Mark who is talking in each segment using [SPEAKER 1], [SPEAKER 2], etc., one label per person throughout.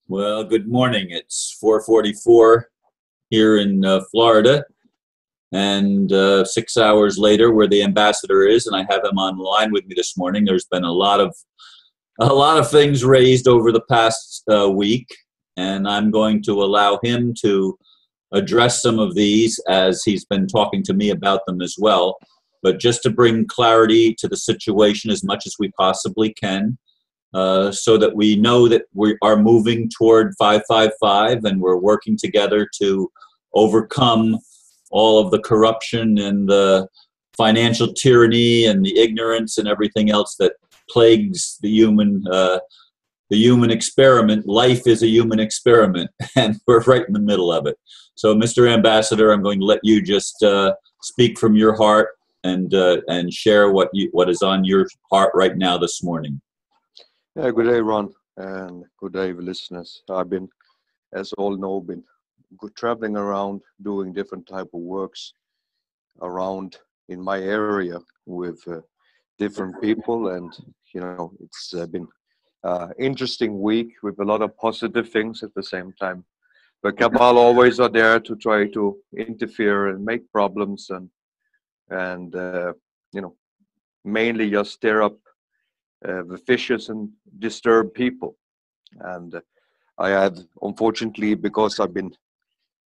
[SPEAKER 1] Well, good morning. It's 4:44 here in Florida, and 6 hours later, where the ambassador is, and I have him on the line with me this morning. There's been a lot of things raised over the past week, and I'm going to allow him to address some of these as he's been talking to me about them as well. But just to bring clarity to the situation as much as we possibly can, so that we know that we are moving toward 555 and we're working together to overcome all of the corruption and the financial tyranny and the ignorance and everything else that plagues the human experiment. Life is a human experiment, and we're right in the middle of it. So, Mr. Ambassador, I'm going to let you just speak from your heart and share what is on your heart right now this morning.
[SPEAKER 2] Yeah, good day, Ron, and good day, listeners. I've been, as all know, been traveling around doing different type of works around in my area with different people, and it's been interesting week with a lot of positive things at the same time. But Cabal always are there to try to interfere and make problems and mainly just stir up the vicious and disturb people. And I had, unfortunately, because I've been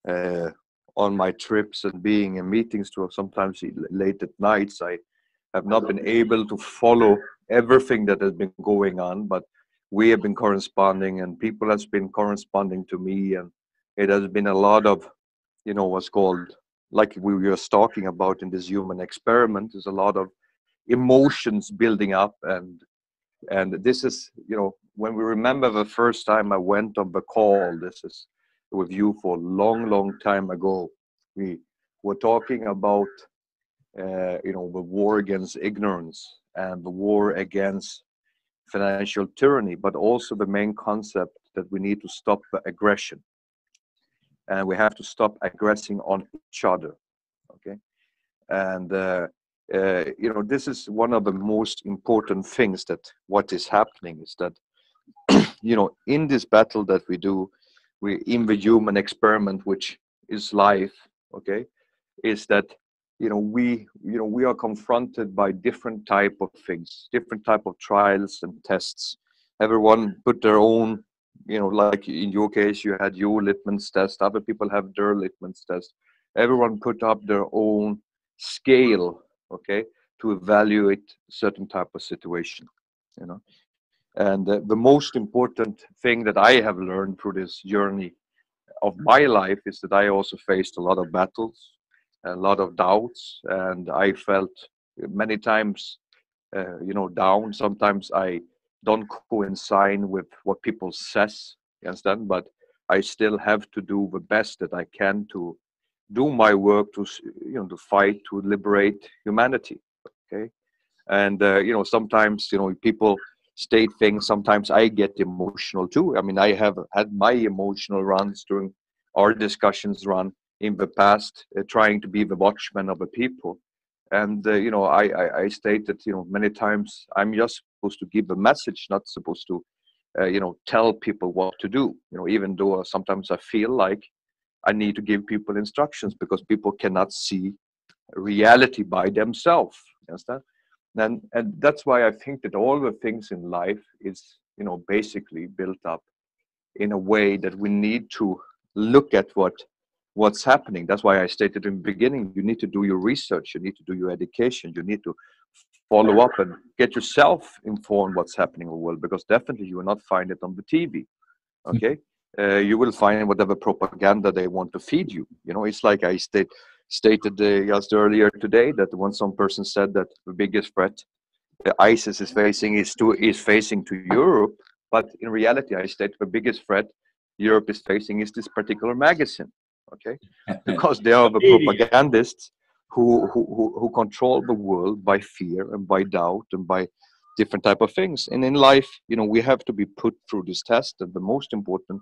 [SPEAKER 2] uh, on my trips and being in meetings to sometimes late at nights, I have not been able to follow everything that has been going on, but we have been corresponding and people has been corresponding to me, and it has been a lot of, what's called, like we were talking about in this human experiment, there's a lot of emotions building up. And this is, when we remember the first time I went on the call, this is with you for a long, long time ago. We were talking about, the war against ignorance and the war against financial tyranny, but also the main concept that we need to stop the aggression. And we have to stop aggressing on each other, okay? And this is one of the most important things, that what is happening is that in this battle that we do, we in the human experiment, which is life, okay, is that we are confronted by different type of things, different type of trials and tests. Everyone put their own, like in your case you had your litmus test, other people have their litmus test. Everyone put up their own scale, okay, to evaluate certain type of situation, you know. And the most important thing that I have learned through this journey of my life is that I also faced a lot of battles, a lot of doubts, and I felt many times, down. Sometimes I don't coincide with what people says, you understand? But I still have to do the best that I can to do my work to, to fight to liberate humanity. Okay, and sometimes people state things. Sometimes I get emotional too. I mean, I have had my emotional runs during our discussions run in the past, trying to be the watchman of the people. And I stated many times, I'm just supposed to give a message, not supposed to tell people what to do. Even though sometimes I feel like I need to give people instructions, because people cannot see reality by themselves. Understand? And that's why I think that all the things in life is basically built up in a way that we need to look at what's happening. That's why I stated in the beginning, you need to do your research, you need to do your education, you need to follow up and get yourself informed what's happening in the world, because definitely you will not find it on the TV. Okay, you will find whatever propaganda they want to feed you. It's like I stated just earlier today, that when some person said that the biggest threat ISIS is facing is facing to Europe, but in reality, I state the biggest threat Europe is facing is this particular magazine. Okay, because they are the propagandists who control the world by fear and by doubt and by different type of things. And in life, we have to be put through this test, and the most important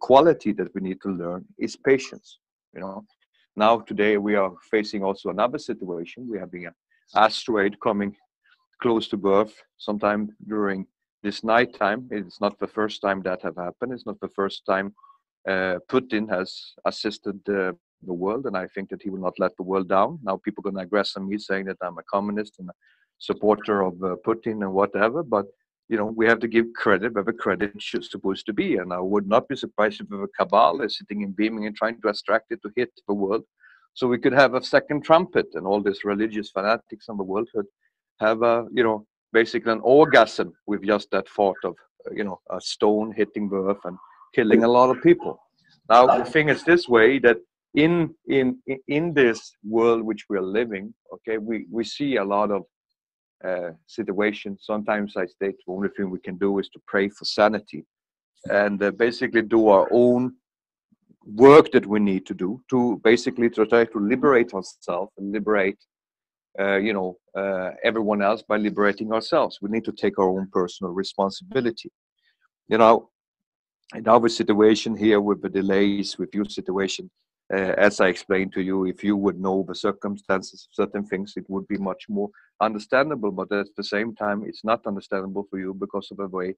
[SPEAKER 2] quality that we need to learn is patience. Now today we are facing also another situation. We are having an asteroid coming close to Earth sometime during this nighttime. It's not the first time that have happened. It's not the first time Putin has assisted the world, and I think that he will not let the world down. Now people are going to aggress on me saying that I'm a communist and a supporter of Putin and whatever, but we have to give credit where the credit is supposed to be. And I would not be surprised if the cabal is sitting in beaming and trying to extract it to hit the world, so we could have a second trumpet, and all these religious fanatics in the world could have a basically an orgasm with just that thought of a stone hitting the earth and killing a lot of people. Now the thing is this way, that in this world which we are living, okay, we see a lot of situations. Sometimes I state the only thing we can do is to pray for sanity, and basically do our own work that we need to do to basically to try to liberate ourselves and liberate everyone else by liberating ourselves. We need to take our own personal responsibility. In our situation here with the delays, with your situation, as I explained to you, if you would know the circumstances of certain things, it would be much more understandable. But at the same time, it's not understandable for you because of the way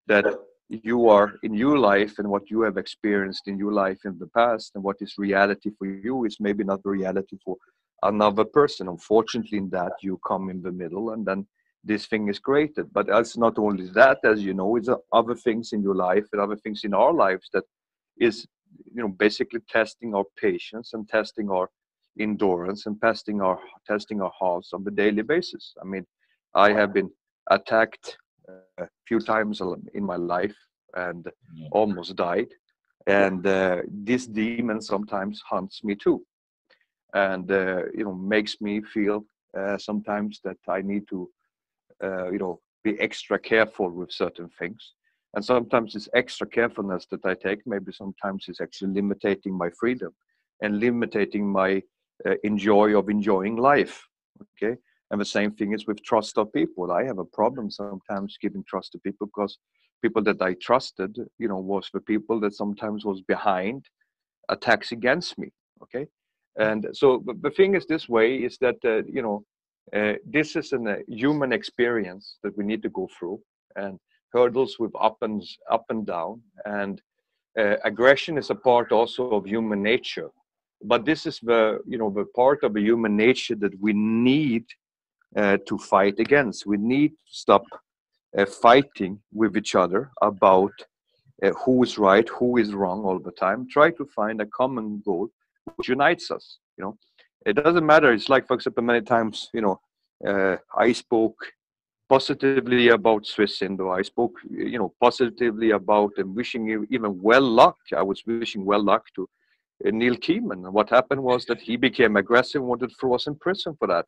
[SPEAKER 2] that you are in your life and what you have experienced in your life in the past, and what is reality for you is maybe not the reality for another person. Unfortunately, in that you come in the middle, and then this thing is created. But it's not only that, as you know, it's other things in your life and other things in our lives that is basically testing our patience and testing our endurance and testing our hearts on the daily basis. I mean, I have been attacked a few times in my life and almost died, and this demon sometimes hunts me too, and makes me feel sometimes that I need to be extra careful with certain things. And sometimes this extra carefulness that I take, maybe sometimes is actually limiting my freedom and limiting my enjoying life. Okay. And the same thing is with trust of people. I have a problem sometimes giving trust to people, because people that I trusted, was the people that sometimes was behind attacks against me. Okay. And so the thing is this way, is that, this is a human experience that we need to go through, and hurdles with up and down. And aggression is a part also of human nature. But this is the part of the human nature that we need to fight against. We need to stop fighting with each other about who is right, who is wrong all the time. Try to find a common goal which unites us. It doesn't matter. It's like, for example, many times, I spoke positively about Swiss Indo. I spoke, positively about and wishing you even well luck. I was wishing well luck to Neil Keeman. And what happened was that he became aggressive, wanted to throw us in prison for that.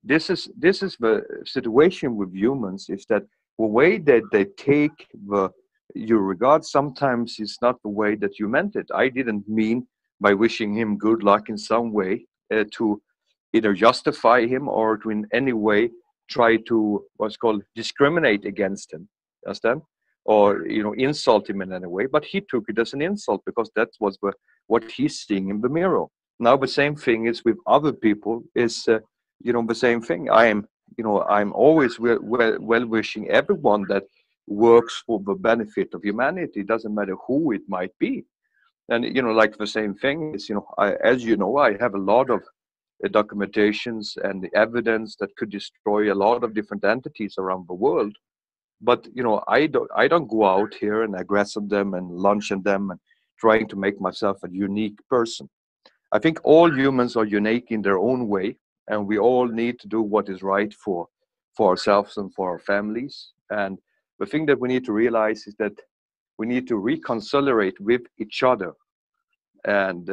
[SPEAKER 2] This is the situation with humans, is that the way that they take your regard sometimes is not the way that you meant it. I didn't mean by wishing him good luck in some way to either justify him or to in any way try to what's called discriminate against him, understand? Or insult him in any way. But he took it as an insult, because that was what he's seeing in the mirror. Now the same thing is with other people, is the same thing. I'm always well wishing everyone that works for the benefit of humanity. It doesn't matter who it might be. And like the same thing is, as I have a lot of documentations and the evidence that could destroy a lot of different entities around the world. But I don't go out here and aggress on them and launch on them and trying to make myself a unique person. I think all humans are unique in their own way, and we all need to do what is right for ourselves and for our families. And the thing that we need to realize is that we need to reconcile with each other, and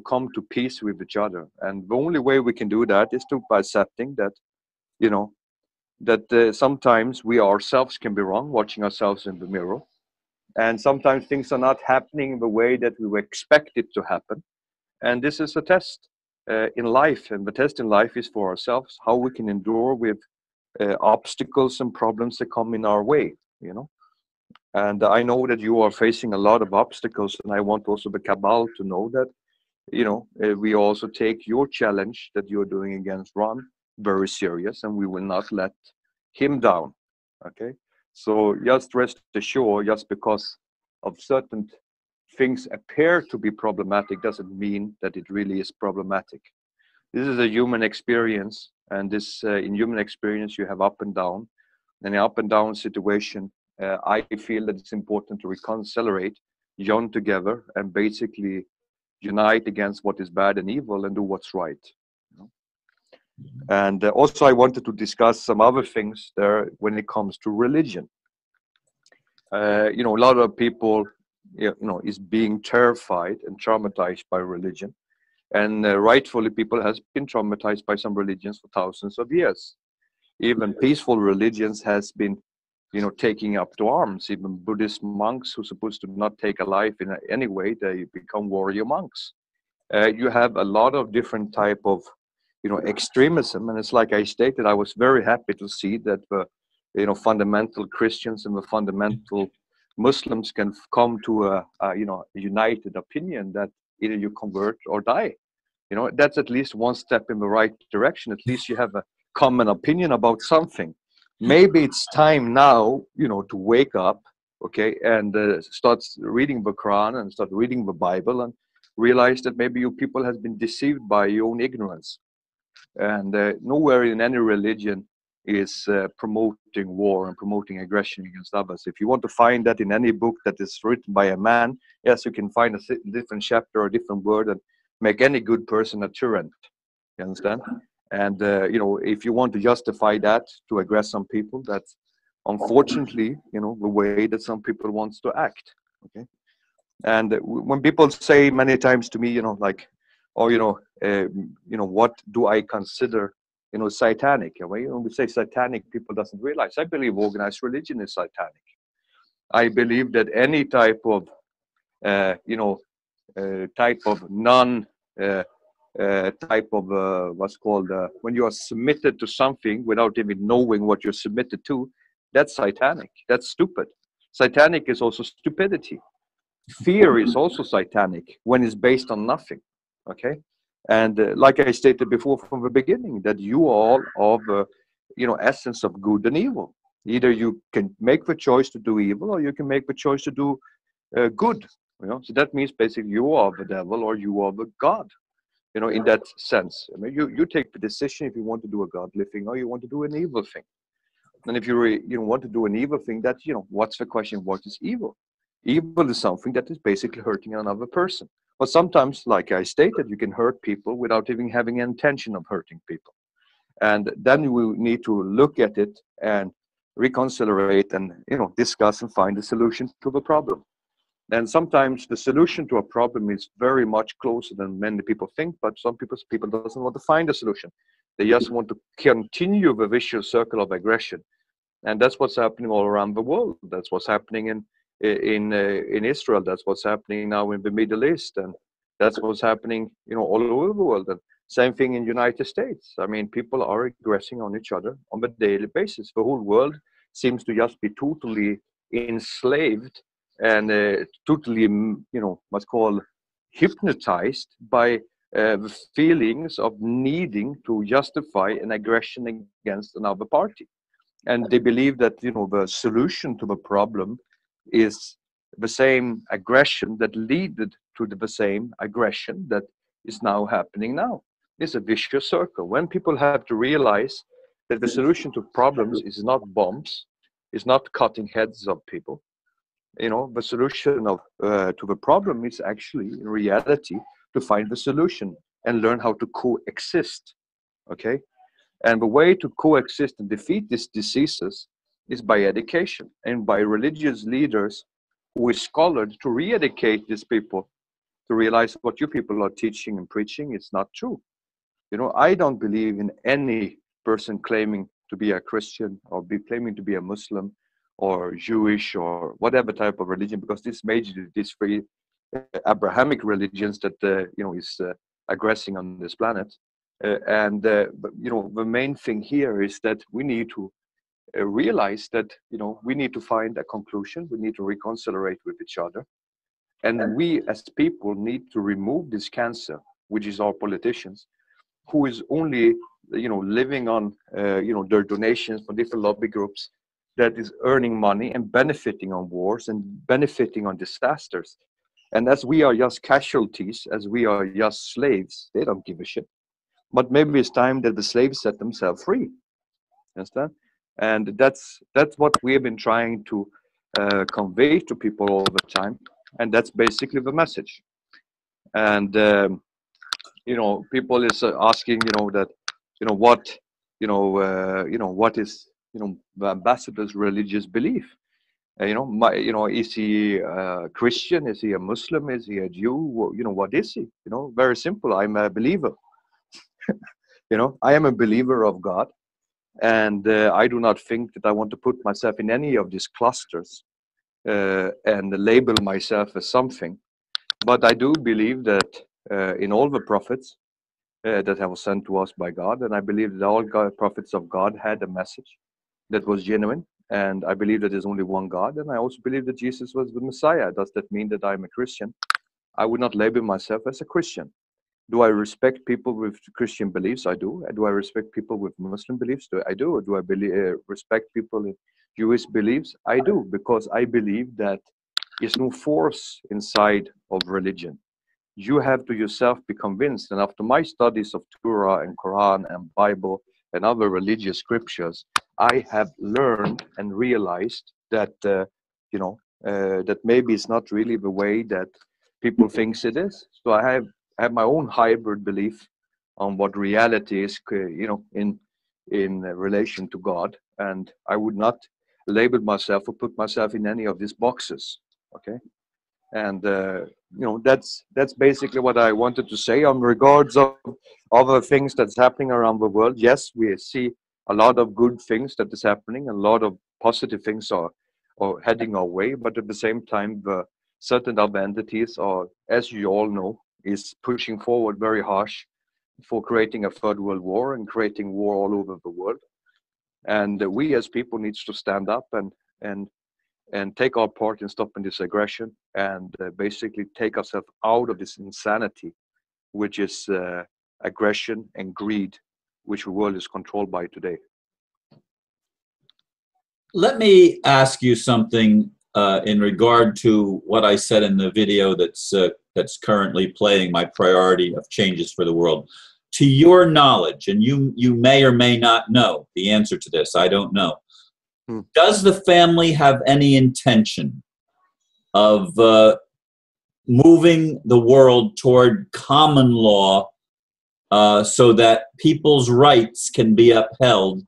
[SPEAKER 2] come to peace with each other. And the only way we can do that is by accepting that sometimes we ourselves can be wrong, watching ourselves in the mirror, and sometimes things are not happening the way that we expect it to happen. And this is a test in life, and the test in life is for ourselves, how we can endure with obstacles and problems that come in our way. And I know that you are facing a lot of obstacles, and I want also the cabal to know that we also take your challenge that you're doing against Ron very serious, and we will not let him down. Okay, So just rest assured, just because of certain things appear to be problematic doesn't mean that it really is problematic. This is a human experience, and this in human experience you have up and down. And in up and down situation, I feel that it's important to reconcile, join together, and basically unite against what is bad and evil and do what's right. You know? And also I wanted to discuss some other things there when it comes to religion. You know, a lot of people, you know, is being terrified and traumatized by religion. And rightfully, people has been traumatized by some religions for thousands of years. Even peaceful religions has been, you know, taking up to arms. Even Buddhist monks who are supposed to not take a life in any way, they become warrior monks. You have a lot of different type of, you know, extremism. And it's like I stated, I was very happy to see that the, you know, fundamental Christians and the fundamental Muslims can come to a you know, a united opinion that either you convert or die. You know, that's at least one step in the right direction. At least you have a common opinion about something. Maybe it's time now, you know, to wake up, okay, and start reading the Quran and start reading the Bible and realize that maybe you people has been deceived by your own ignorance. And nowhere in any religion is promoting war and promoting aggression against others. If you want to find that in any book that is written by a man, yes, you can find a different chapter or a different word and make any good person a tyrant. You understand? And you know, if you want to justify that to aggress some people, that's unfortunately, you know, the way that some people wants to act. Okay. And when people say many times to me, you know, like, oh, you know, what do I consider, you know, satanic? When we say satanic, people doesn't realize. I believe organized religion is satanic. I believe that any type of, you know, type of non, type of what's called when you are submitted to something without even knowing what you're submitted to, that's satanic. That's stupid. Satanic is also stupidity. Fear is also satanic when it's based on nothing. Okay. And like I stated before from the beginning, that you are of you know, essence of good and evil. Either you can make the choice to do evil or you can make the choice to do good. You know, so that means basically you are the devil or you are the God. You know, in that sense, I mean, you take the decision if you want to do a godly thing or you want to do an evil thing. And if you want to do an evil thing, that, you know, what's the question? What is evil? Evil is something that is basically hurting another person. But sometimes, like I stated, you can hurt people without even having an intention of hurting people. And then we need to look at it and reconcile and, you know, discuss and find a solution to the problem. And sometimes the solution to a problem is very much closer than many people think, but some people doesn't want to find a solution. They just want to continue the vicious circle of aggression. And that's what's happening all around the world. That's what's happening in Israel. That's what's happening now in the Middle East, and that's what's happening, you know, all over the world. And same thing in United States. I mean, people are aggressing on each other on a daily basis. The whole world seems to just be totally enslaved and totally, you know, what's called hypnotized by the feelings of needing to justify an aggression against another party. And they believe that, you know, the solution to the problem is the same aggression that led to the same aggression that is now happening now. It's a vicious circle. When people have to realize that the solution to problems is not bombs, is not cutting heads of people, you know, the solution of to the problem is actually in reality to find the solution and learn how to coexist. Okay. And the way to coexist and defeat these diseases is by education and by religious leaders who is scholars to re-educate these people to realize what you people are teaching and preaching is not true. You know, I don't believe in any person claiming to be a Christian or be claiming to be a Muslim or Jewish or whatever type of religion, because this major, these three Abrahamic religions that you know, is aggressing on this planet. But you know, the main thing here is that we need to realize that, you know, we need to find a conclusion. We need to reconcile with each other, and we as people need to remove this cancer, which is our politicians, who is only, you know, living on you know, their donations from different lobby groups. that is earning money and benefiting on wars and benefiting on disasters. And as we are just casualties, as we are just slaves, they don't give a shit. But maybe it's time that the slaves set themselves free. Understand? And that's what we have been trying to convey to people all the time. And that's basically the message. And people is asking, that, what, what is, the ambassador's religious belief? Is he a Christian? Is he a Muslim? Is he a Jew? What is he? Very simple. I'm a believer. I am a believer of God, and I do not think that I want to put myself in any of these clusters and label myself as something. But I do believe that in all the prophets that have sent to us by God, and I believe that all prophets of God had a message that was genuine. And I believe that there's only one God, and I also believe that Jesus was the Messiah. Does that mean that I'm a Christian? I would not label myself as a Christian. Do I respect people with Christian beliefs? I do. And do I respect people with Muslim beliefs? I do. Or do I respect people in Jewish beliefs? I do, because I believe that there's no force inside of religion. You have to yourself be convinced. And after my studies of Torah and Quran and Bible and other religious scriptures, I have learned and realized that that maybe it's not really the way that people thinks it is. So I have my own hybrid belief on what reality is, in relation to God, and I would not label myself or put myself in any of these boxes. Okay, and that's basically what I wanted to say on regards of other things that's happening around the world. Yes, we see a lot of good things that is happening, a lot of positive things are heading our way, but at the same time, the certain other entities are, as you all know, is pushing forward very harsh for creating a third world war and creating war all over the world. And we as people needs to stand up and take our part in stopping this aggression and basically take ourselves out of this insanity, which is aggression and greed, which the world is controlled by today.
[SPEAKER 1] Let me ask you something in regard to what I said in the video that's currently playing, my priority of changes for the world. To your knowledge, and you may or may not know the answer to this, I don't know. Does the family have any intention of moving the world toward common law so that people's rights can be upheld,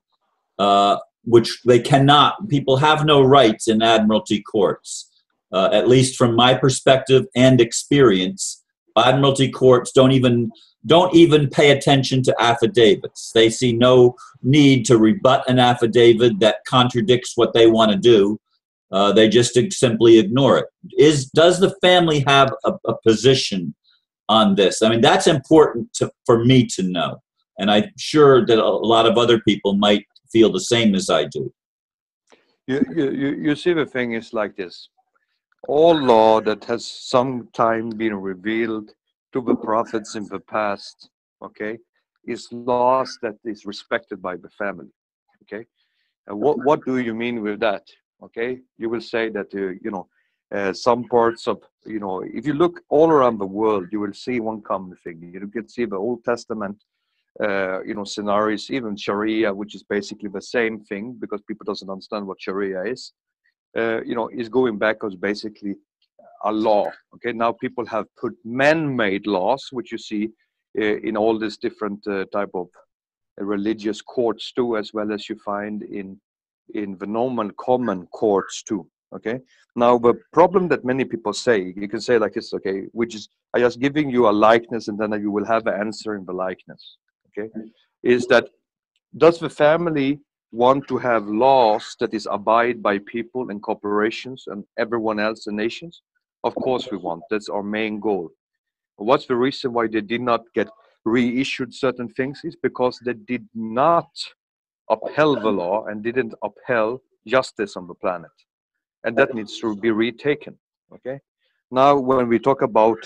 [SPEAKER 1] which they cannot? People have no rights in admiralty courts, at least from my perspective and experience. Admiralty courts don't even pay attention to affidavits. They see no need to rebut an affidavit that contradicts what they want to do. They just simply ignore it. Does the family have a position on this? I mean, that's important for me to know. And I'm sure that a lot of other people might feel the same as I do.
[SPEAKER 2] You see, the thing is like this. All law that has sometime been revealed to the prophets in the past, okay, is laws that is respected by the family, okay? And what do you mean with that? Okay, you will say that some parts of, if you look all around the world, you will see one common thing. You can see the Old Testament scenarios, even Sharia, which is basically the same thing, because people doesn't understand what Sharia is going back as basically a law. Okay, now people have put man-made laws, which you see in all these different type of religious courts too, as well as you find in the normal common courts too. Okay, now the problem that many people say, you can say like this, okay, which is I just giving you a likeness and then you will have an answer in the likeness. Okay, is that does the family want to have laws that is abide by people and corporations and everyone else and nations? Of course we want. That's our main goal. What's the reason why they did not get reissued certain things? Is because they did not upheld the law and didn't upheld justice on the planet, and that needs to be retaken. Okay, now when we talk about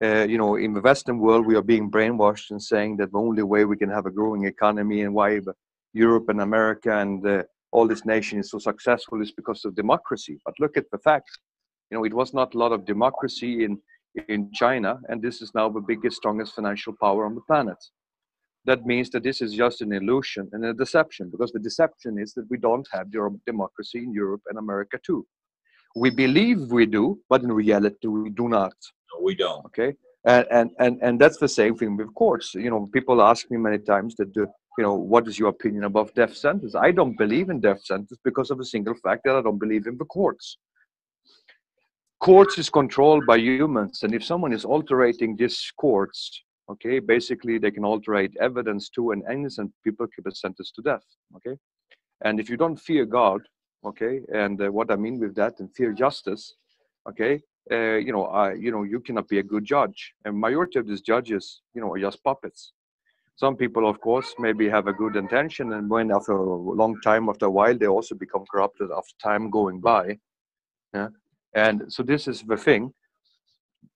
[SPEAKER 2] in the Western world, we are being brainwashed and saying that the only way we can have a growing economy and why Europe and America and all this nation is so successful is because of democracy. But look at the fact, you know, it was not a lot of democracy in China, and this is now the biggest, strongest financial power on the planet. That means that this is just an illusion and a deception, because the deception is that we don't have democracy in Europe and America too. We believe we do, but in reality we do not.
[SPEAKER 1] No, we don't.
[SPEAKER 2] Okay, and that's the same thing with courts. You know, people ask me many times that, you know, what is your opinion about death sentence? I don't believe in death sentence because of a single fact that I don't believe in the courts. Courts is controlled by humans, and if someone is altering these courts, okay, basically they can alterate evidence too, and innocent people can be sentenced to death. Okay, and if you don't fear God, okay, and what I mean with that, and fear justice, okay, you know, you cannot be a good judge. And majority of these judges, you know, are just puppets. Some people, of course, maybe have a good intention, and when after a long time, after a while, they also become corrupted after time going by. Yeah, and so this is the thing.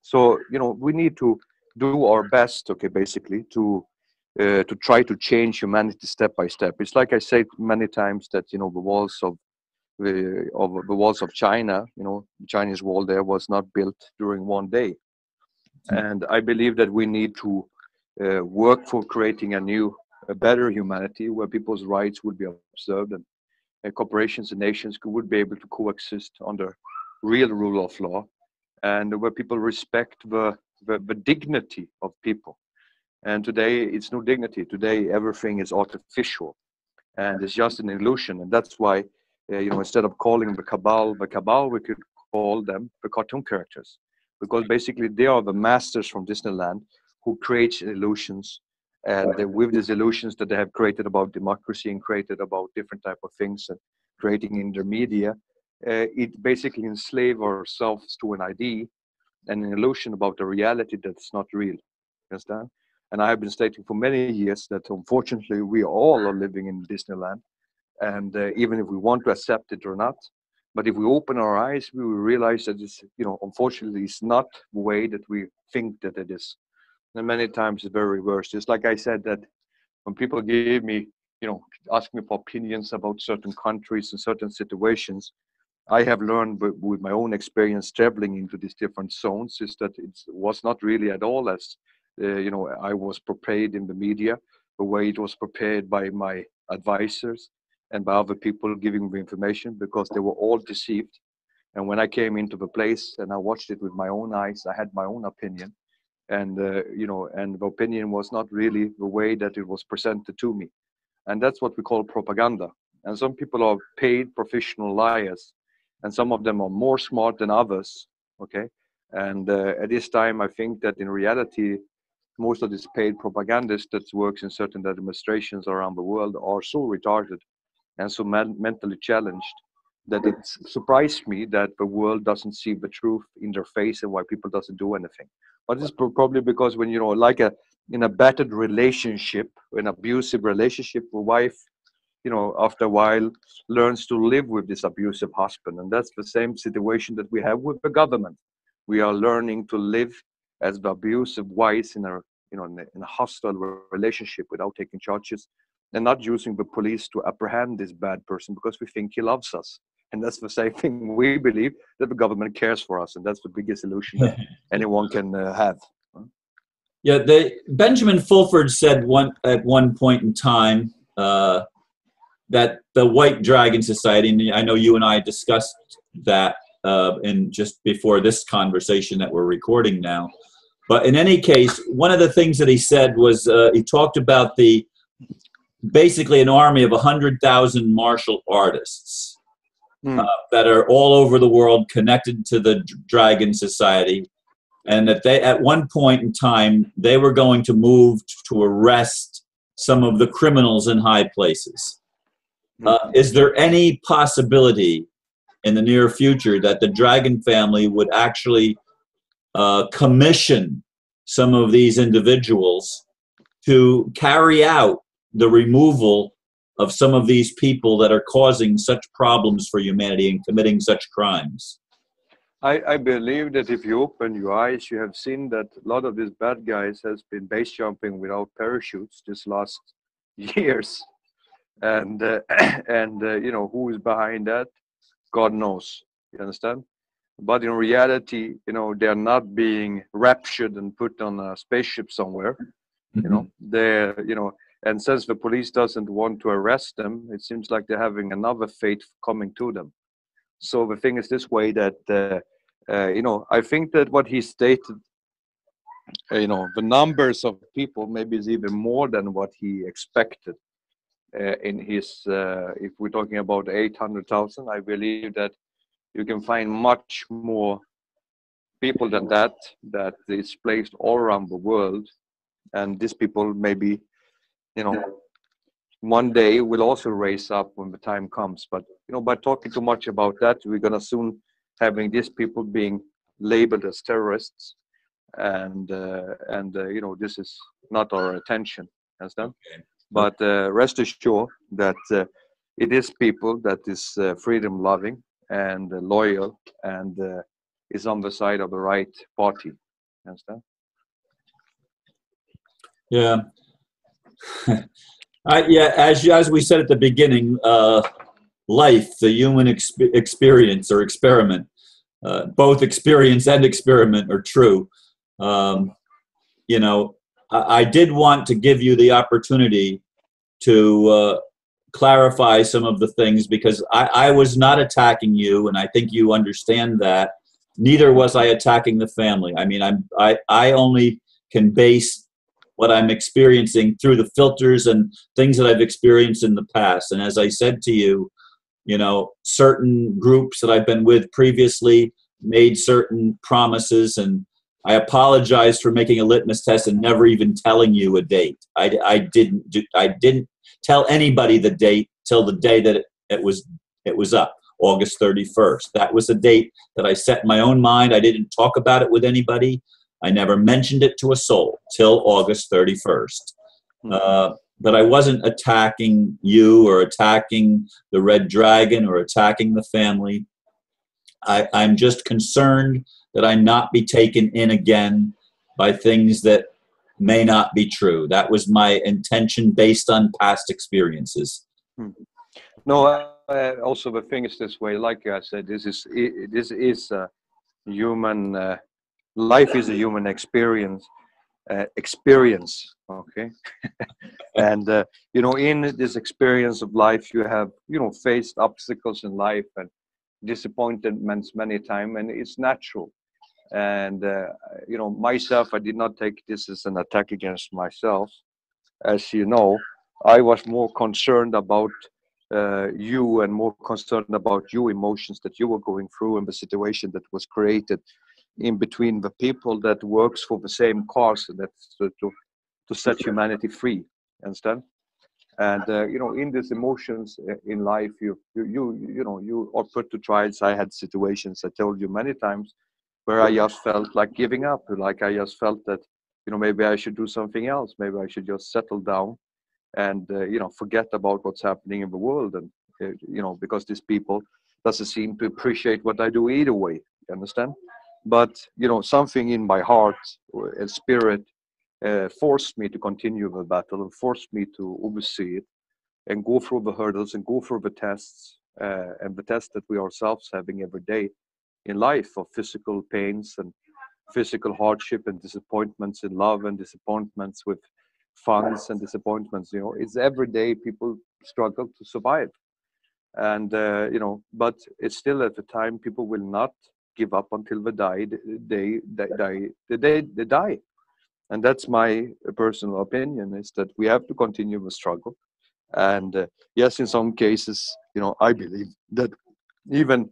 [SPEAKER 2] So, you know, we need to do our best, okay, basically to try to change humanity step by step. It's like I said many times that, you know, the walls of China, you know, the Chinese wall there was not built during one day. And I believe that we need to work for creating a better humanity where people's rights would be observed, and corporations and nations would be able to coexist under real rule of law, and where people respect the dignity of people. And today it's no dignity. Today everything is artificial, and it's just an illusion. And that's why, you know, instead of calling the cabal, we could call them the cartoon characters, because basically they are the masters from Disneyland who create illusions. And with these illusions that they have created about democracy and created about different type of things and creating in their media, it basically enslave ourselves to an idea and an illusion about the reality that's not real. Understand? And I have been stating for many years that unfortunately we all are living in Disneyland, and even if we want to accept it or not, but if we open our eyes, we will realize that it's, you know, unfortunately, it's not the way that we think that it is. And many times it's very reversed. It's like I said, that when people give me, you know, ask me for opinions about certain countries and certain situations, I have learned with my own experience traveling into these different zones is that it was not really at all as, you know, I was prepared in the media, the way it was prepared by my advisors and by other people giving me information, because they were all deceived. And when I came into the place and I watched it with my own eyes, I had my own opinion. And, you know, and the opinion was not really the way that it was presented to me. And that's what we call propaganda. And some people are paid professional liars, and some of them are more smart than others. Okay. And at this time, I think that in reality, most of these paid propagandists that works in certain administrations around the world are so retarded and so mentally challenged that it surprised me that the world doesn't see the truth in their face and why people doesn't do anything. But it's probably because when, you know, like in a battered relationship, an abusive relationship, the wife, you know, after a while learns to live with this abusive husband. And that's the same situation that we have with the government. We are learning to live as the abusive wives in a, you know, in a hostile relationship without taking charges, and not using the police to apprehend this bad person because we think he loves us. And that's the same thing. We believe that the government cares for us, and that's the biggest illusion that anyone can have.
[SPEAKER 1] Yeah, Benjamin Fulford said at one point in time that the White Dragon Society, and I know you and I discussed that in just before this conversation that we're recording now. But in any case, one of the things that he said was he talked about basically an army of 100,000 martial artists that are all over the world connected to the Dragon Society, and that they, at one point in time, they were going to move to arrest some of the criminals in high places. Is there any possibility in the near future that the Dragon family would actually commission some of these individuals to carry out the removal of some of these people that are causing such problems for humanity and committing such crimes?
[SPEAKER 2] I believe that if you open your eyes, you have seen that a lot of these bad guys has been base jumping without parachutes this last years. and and you know, who is behind that, God knows. You understand? But in reality, you know, they're not being raptured and put on a spaceship somewhere. You know,
[SPEAKER 1] Mhm.
[SPEAKER 2] they're, you know, and since the police doesn't want to arrest them, it seems like they're having another fate coming to them. So the thing is this way, that you know, I think that what he stated, you know, the numbers of people maybe is even more than what he expected in his. If we're talking about 800,000, I believe that you can find much more people than that, that is placed all around the world, and these people maybe, you know, one day will also raise up when the time comes. But you know, by talking too much about that, we're gonna soon having these people being labeled as terrorists, and you know, this is not our attention, understand?
[SPEAKER 1] Okay.
[SPEAKER 2] But rest assured that it is people that is freedom loving and loyal, and is on the side of the right party, understand?
[SPEAKER 1] Yeah. Yeah, as we said at the beginning, life, the human experience or experiment, both experience and experiment are true. Um, you know, I did want to give you the opportunity to clarify some of the things because I was not attacking you, and I think you understand that. Neither was I attacking the family. I mean, I only can base what I'm experiencing through the filters and things that I've experienced in the past. And as I said to you, you know, certain groups that I've been with previously made certain promises, and I apologize for making a litmus test and never even telling you a date. I didn't tell anybody the date till the day that it was up, August 31st. That was a date that I set in my own mind. I didn't talk about it with anybody. I never mentioned it to a soul till August 31st.
[SPEAKER 2] Mhm.
[SPEAKER 1] But I wasn't attacking you or attacking the Red Dragon or attacking the family. I'm just concerned that I not be taken in again by things that may not be true. That was my intention based on past experiences.
[SPEAKER 2] Hmm. No, also the thing is this way. Like I said, this is a human. Life is a human experience. Experience, okay. And you know, in this experience of life, you have, you know, faced obstacles in life and disappointments many times, and it's natural. And you know, myself, I did not take this as an attack against myself. As you know, I was more concerned about you, and more concerned about your emotions that you were going through, and the situation that was created in between the people that works for the same cause, and that's to set humanity free. Understand? And you know, in these emotions in life, you know, you are put to trials. I had situations, I told you many times, where I just felt like giving up, like I just felt that, you know, maybe I should do something else, maybe I should just settle down and you know, forget about what's happening in the world. And you know, because these people doesn't seem to appreciate what I do either way, you understand? But you know, something in my heart and spirit forced me to continue the battle, and forced me to oversee it and go through the hurdles and go through the tests, and the tests that we ourselves having every day in life, of physical pains and physical hardship and disappointments in love, and disappointments with funds, and disappointments, you know, it's every day people struggle to survive. And you know, but it's still at the time people will not give up until they die. And that's my personal opinion, is that we have to continue the struggle. And yes, in some cases, you know, I believe that even,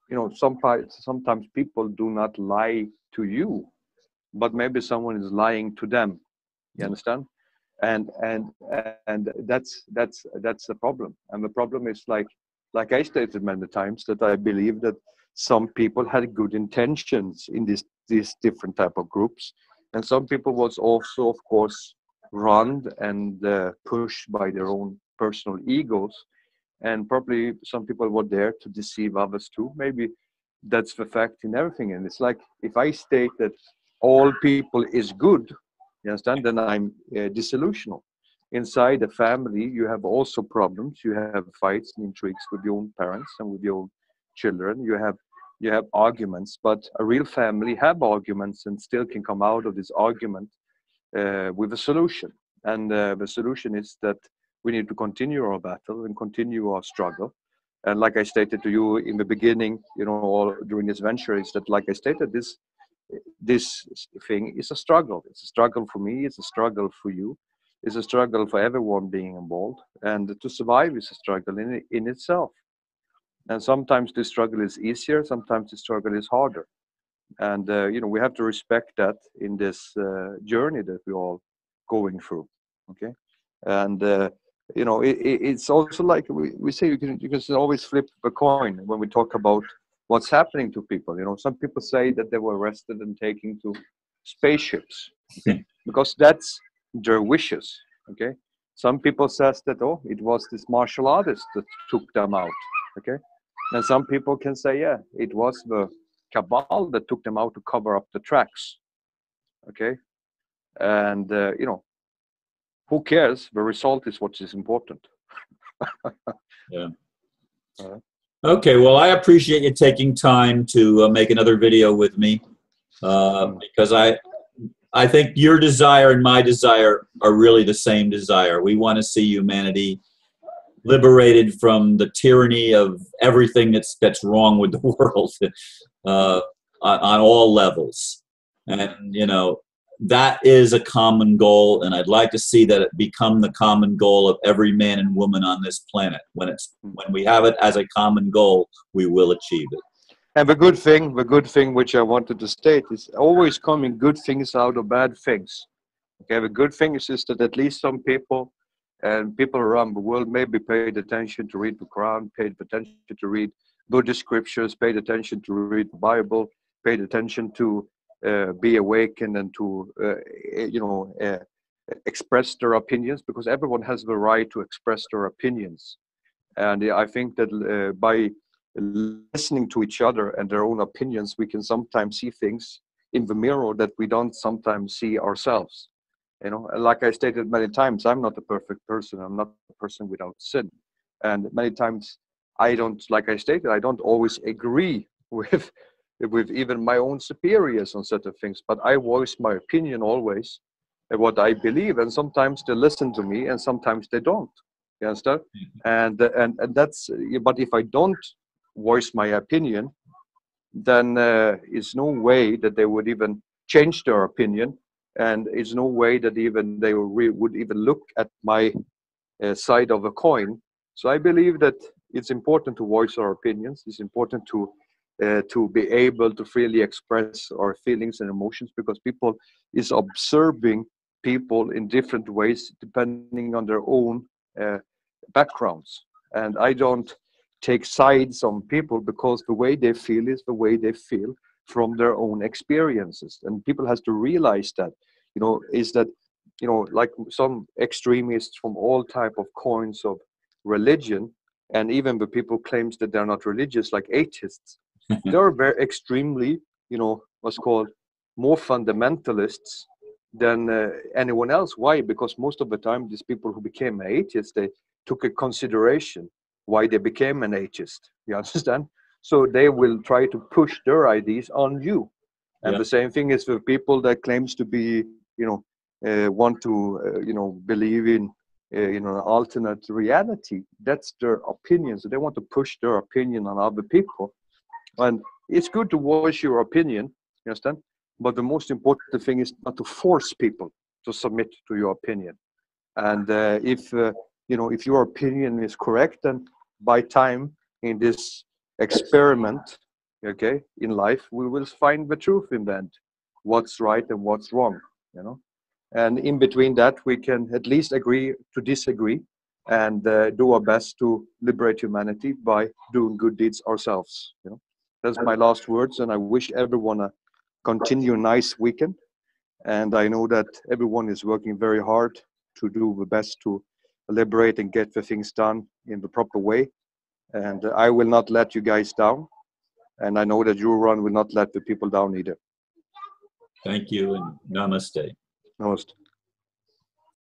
[SPEAKER 2] you know, sometimes people do not lie to you, but maybe someone is lying to them, you understand? And that's the problem. And the problem is, like I stated many times, that I believe that some people had good intentions in these different type of groups, and some people was also, of course, run and pushed by their own personal egos. And probably some people were there to deceive others too. Maybe that's the fact in everything. And it's like, if I state that all people is good, you understand, then I'm disillusional. inside a family, you have also problems. You have fights and intrigues with your own parents and with your own children. You have arguments, but a real family have arguments and still can come out of this argument with a solution. And the solution is that we need to continue our battle and continue our struggle. And like I stated to you in the beginning, all during this venture, is that, like I stated, this thing is a struggle. It's a struggle for me. It's a struggle for you. It's a struggle for everyone being involved. And to survive is a struggle in itself. And sometimes the struggle is easier. Sometimes the struggle is harder. And we have to respect that in this journey that we're all going through. Okay, and it's also like we say, you can always flip the coin when we talk about what's happening to people. Some people say that they were arrested and taken to spaceships, okay? Because that's their wishes. Okay, some people says that, oh, it was this martial artist that took them out. Okay, and some people can say, yeah, it was the cabal that took them out to cover up the tracks. Okay, and who cares? The result is what is important.
[SPEAKER 1] Yeah. Okay, well, I appreciate you taking time to make another video with me, because I think your desire and my desire are really the same desire. We want to see humanity liberated from the tyranny of everything that's wrong with the world, on all levels. And that is a common goal, and I'd like to see that it become the common goal of every man and woman on this planet. When we have it as a common goal, we will achieve it.
[SPEAKER 2] And the good thing which I wanted to state is always coming good things out of bad things. Okay, the good thing is that at least some people and people around the world maybe paid attention to read the Quran, paid attention to read Buddhist scriptures, paid attention to read the Bible, paid attention to be awakened and to express their opinions, because everyone has the right to express their opinions. And I think that by listening to each other and their own opinions, we can sometimes see things in the mirror that we don't sometimes see ourselves. Like I stated many times, I'm not a perfect person. I'm not a person without sin. And many times I don't always agree with even my own superiors on certain things, but I voice my opinion always and what I believe, and sometimes they listen to me and sometimes they don't. You understand? And that's, but if I don't voice my opinion, then it's no way that they would even change their opinion, and it's no way that even they would even look at my side of a coin. So I believe that it's important to voice our opinions. It's important to be able to freely express our feelings and emotions, because people is observing people in different ways depending on their own backgrounds. And I don't take sides on people, because the way they feel is the way they feel from their own experiences. And people has to realize that, is that, like some extremists from all type of coins of religion, and even the people claims that they're not religious, like atheists, they're very extremely, what's called more fundamentalists than anyone else. Why? Because most of the time, these people who became atheists, they took a consideration why they became an atheist. You understand? So they will try to push their ideas on you. And the same thing is with people that claims to be, want to, believe in, an alternate reality. That's their opinion. So they want to push their opinion on other people. And it's good to voice your opinion, you understand? But the most important thing is not to force people to submit to your opinion. And if your opinion is correct, then by time in this experiment, okay, in life, we will find the truth in the end, what's right and what's wrong, And in between that, we can at least agree to disagree and do our best to liberate humanity by doing good deeds ourselves. That's my last words, and I wish everyone a continue nice weekend. And I know that everyone is working very hard to do the best to liberate and get the things done in the proper way. And I will not let you guys down. And I know that you, Ron, will not let the people down either.
[SPEAKER 1] Thank you, and namaste.
[SPEAKER 2] Namaste.